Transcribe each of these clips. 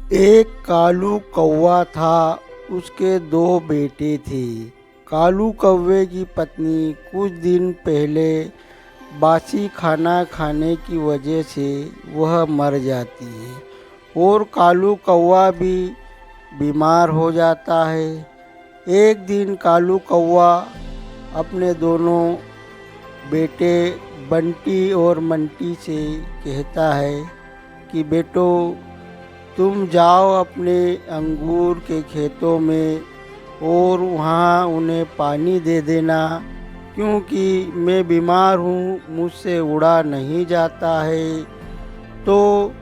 एक कालू कौवा था। उसके दो बेटे थे। कालू कौवे की पत्नी कुछ दिन पहले बासी खाना खाने की वजह से वह मर जाती है और कालू कौवा भी बीमार हो जाता है। एक दिन कालू कौवा अपने दोनों बेटे बंटी और मंटी से कहता है कि बेटो, तुम जाओ अपने अंगूर के खेतों में और वहाँ उन्हें पानी दे देना, क्योंकि मैं बीमार हूँ, मुझसे उड़ा नहीं जाता है। तो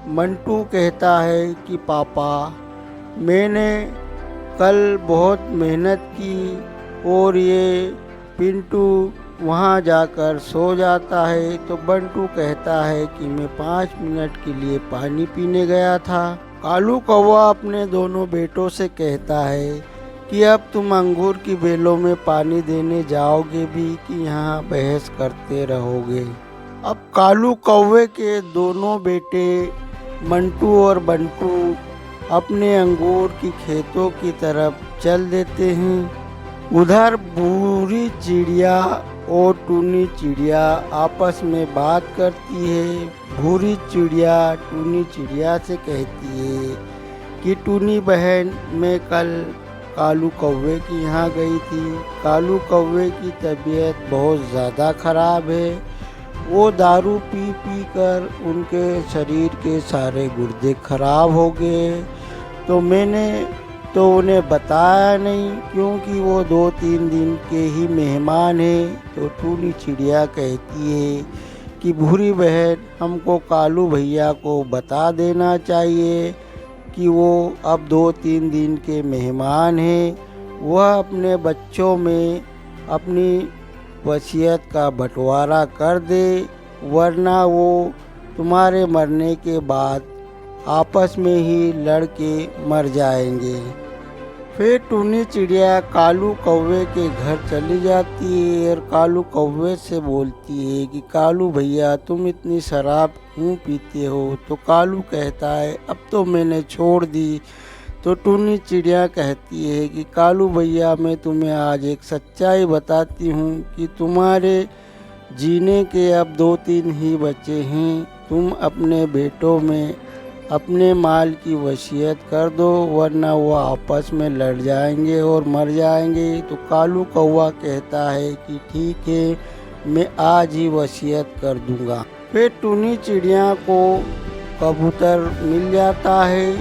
मंटू कहता है कि पापा, मैंने कल बहुत मेहनत की और ये पिंटू वहाँ जाकर सो जाता है। तो बंटू कहता है कि मैं 5 मिनट के लिए पानी पीने गया था। कालू कौवा अपने दोनों बेटों से कहता है कि अब तुम अंगूर की बेलों में पानी देने जाओगे भी कि यहाँ बहस करते रहोगे। अब कालू कौवे के दोनों बेटे मंटू और बंटू अपने अंगूर की खेतों की तरफ चल देते हैं। उधर भूरी चिड़िया और टूनी चिड़िया आपस में बात करती है। भूरी चिड़िया टूनी चिड़िया से कहती है कि टूनी बहन, मैं कल कालू कौवे की यहाँ गई थी। कालू कौवे की तबीयत बहुत ज़्यादा ख़राब है। वो दारू पी पी कर उनके शरीर के सारे गुर्दे खराब हो गए। तो मैंने तो उन्हें बताया नहीं, क्योंकि वो 2-3 दिन के ही मेहमान हैं। तो टूनी चिड़िया कहती है कि भूरी बहन, हमको कालू भैया को बता देना चाहिए कि वो अब 2-3 दिन के मेहमान हैं। वह अपने बच्चों में अपनी वसीयत का बंटवारा कर दे, वरना वो तुम्हारे मरने के बाद आपस में ही लड़ के मर जाएंगे। फिर टूनी चिड़िया कालू कौवे के घर चली जाती है और कालू कौवे से बोलती है कि कालू भैया, तुम इतनी शराब क्यों पीते हो। तो कालू कहता है, अब तो मैंने छोड़ दी। तो टूनी चिड़िया कहती है कि कालू भैया, मैं तुम्हें आज एक सच्चाई बताती हूँ कि तुम्हारे जीने के अब 2-3 ही बचे हैं। तुम अपने बेटों में अपने माल की वसीयत कर दो, वरना वो आपस में लड़ जाएंगे और मर जाएंगे। तो कालू कौवा कहता है कि ठीक है, मैं आज ही वसीयत कर दूंगा। फिर टूनी चिड़िया को कबूतर मिल जाता है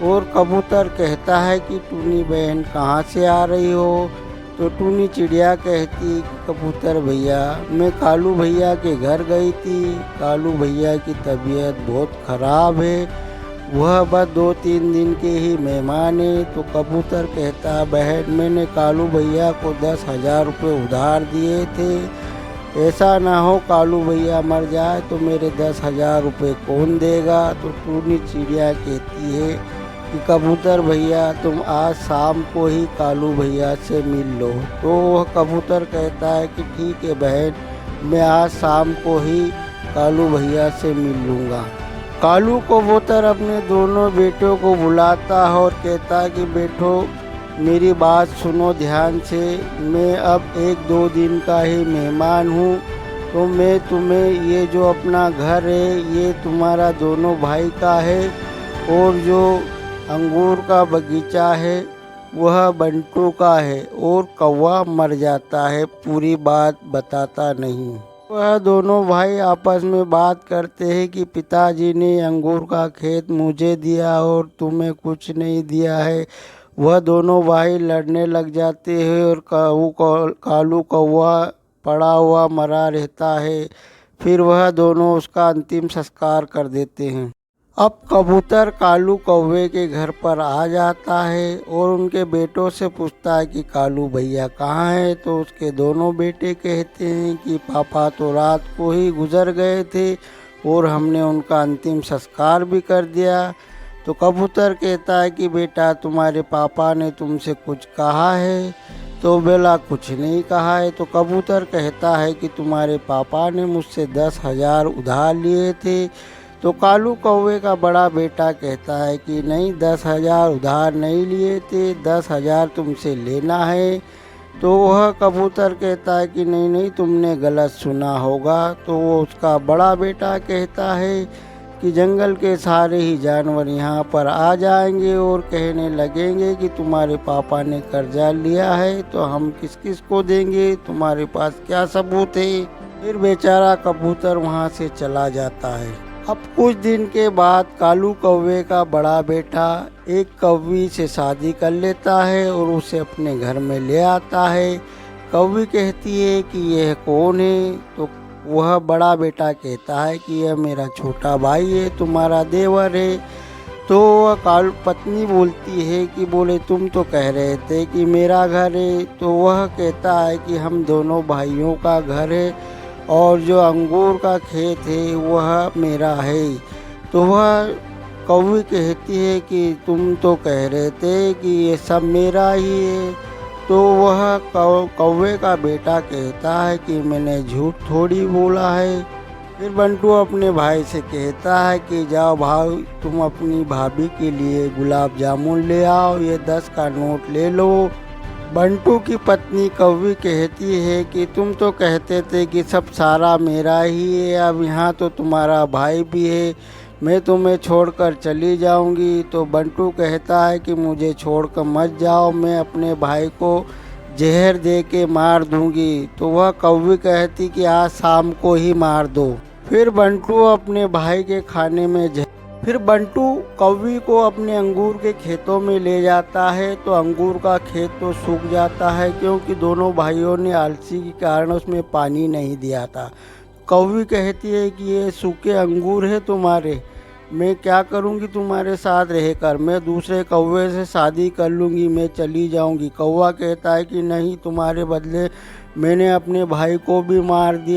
और कबूतर कहता है कि टूनी बहन, कहाँ से आ रही हो। तो टूनी चिड़िया कहती, कबूतर भैया, मैं कालू भैया के घर गई थी। कालू भैया की तबीयत बहुत ख़राब है, वह बस 2-3 दिन के ही मेहमान है। तो कबूतर कहता, बहन, मैंने कालू भैया को 10,000 रुपये उधार दिए थे। ऐसा ना हो कालू भैया मर जाए तो मेरे 10,000 रुपये कौन देगा। तो टूनी चिड़िया कहती है कि कबूतर भैया, तुम आज शाम को ही कालू भैया से मिल लो। तो वह कबूतर कहता है कि ठीक है बहन, मैं आज शाम को ही कालू भैया से मिल लूँगा। कालू कबूतर अपने दोनों बेटों को बुलाता है और कहता है कि बेटो, मेरी बात सुनो ध्यान से। मैं अब 1-2 दिन का ही मेहमान हूँ। तो मैं तुम्हें, ये जो अपना घर है ये तुम्हारा दोनों भाई का है, और जो अंगूर का बगीचा है वह बंटू का है। और कौवा मर जाता है, पूरी बात बताता नहीं। वह दोनों भाई आपस में बात करते हैं कि पिताजी ने अंगूर का खेत मुझे दिया और तुम्हें कुछ नहीं दिया है। वह दोनों भाई लड़ने लग जाते हैं और कालू कौवा पड़ा हुआ मरा रहता है। फिर वह दोनों उसका अंतिम संस्कार कर देते हैं। अब कबूतर कालू कौवे के घर पर आ जाता है और उनके बेटों से पूछता है कि कालू भैया कहाँ हैं। तो उसके दोनों बेटे कहते हैं कि पापा तो रात को ही गुजर गए थे और हमने उनका अंतिम संस्कार भी कर दिया। तो कबूतर कहता है कि बेटा, तुम्हारे पापा ने तुमसे कुछ कहा है। तो बोला, कुछ नहीं कहा है। तो कबूतर कहता है कि तुम्हारे पापा ने मुझसे 10,000 उधार लिए थे। तो कालू कौवे का बड़ा बेटा कहता है कि नहीं, 10,000 उधार नहीं लिए थे, 10,000 तुमसे लेना है। तो वह कबूतर कहता है कि नहीं नहीं, तुमने गलत सुना होगा। तो वो उसका बड़ा बेटा कहता है कि जंगल के सारे ही जानवर यहाँ पर आ जाएंगे और कहने लगेंगे कि तुम्हारे पापा ने कर्जा लिया है, तो हम किस किस को देंगे, तुम्हारे पास क्या सबूत है। फिर बेचारा कबूतर वहाँ से चला जाता है। अब कुछ दिन के बाद कालू कौवे का बड़ा बेटा एक कौवी से शादी कर लेता है और उसे अपने घर में ले आता है। कौवी कहती है कि यह कौन है। तो वह बड़ा बेटा कहता है कि यह मेरा छोटा भाई है, तुम्हारा देवर है। तो वह पत्नी बोलती है कि बोले तुम तो कह रहे थे कि मेरा घर है। तो वह कहता है कि हम दोनों भाइयों का घर है और जो अंगूर का खेत है वह मेरा है। तो वह कौवी कहती है कि तुम तो कह रहे थे कि ये सब मेरा ही है। तो वह कौवे का बेटा कहता है कि मैंने झूठ थोड़ी बोला है। फिर बंटू अपने भाई से कहता है कि जाओ भाई, तुम अपनी भाभी के लिए गुलाब जामुन ले आओ, ये 10 का नोट ले लो। बंटू की पत्नी कौवी कहती है कि तुम तो कहते थे कि सब सारा मेरा ही है, अब यहाँ तो तुम्हारा भाई भी है, मैं तुम्हें छोड़कर चली जाऊंगी। तो बंटू कहता है कि मुझे छोड़कर मत जाओ, मैं अपने भाई को जहर दे के मार दूंगी। तो वह कौवी कहती कि आज शाम को ही मार दो। फिर बंटू अपने भाई के खाने में फिर बंटू कौवी को अपने अंगूर के खेतों में ले जाता है। तो अंगूर का खेत तो सूख जाता है क्योंकि दोनों भाइयों ने आलसी के कारण उसमें पानी नहीं दिया था। कौवी कहती है कि ये सूखे अंगूर है तुम्हारे, मैं क्या करूँगी तुम्हारे साथ रहकर, मैं दूसरे कौवे से शादी कर लूँगी, मैं चली जाऊँगी। कौवा कहता है कि नहीं, तुम्हारे बदले मैंने अपने भाई को भी मार दिया।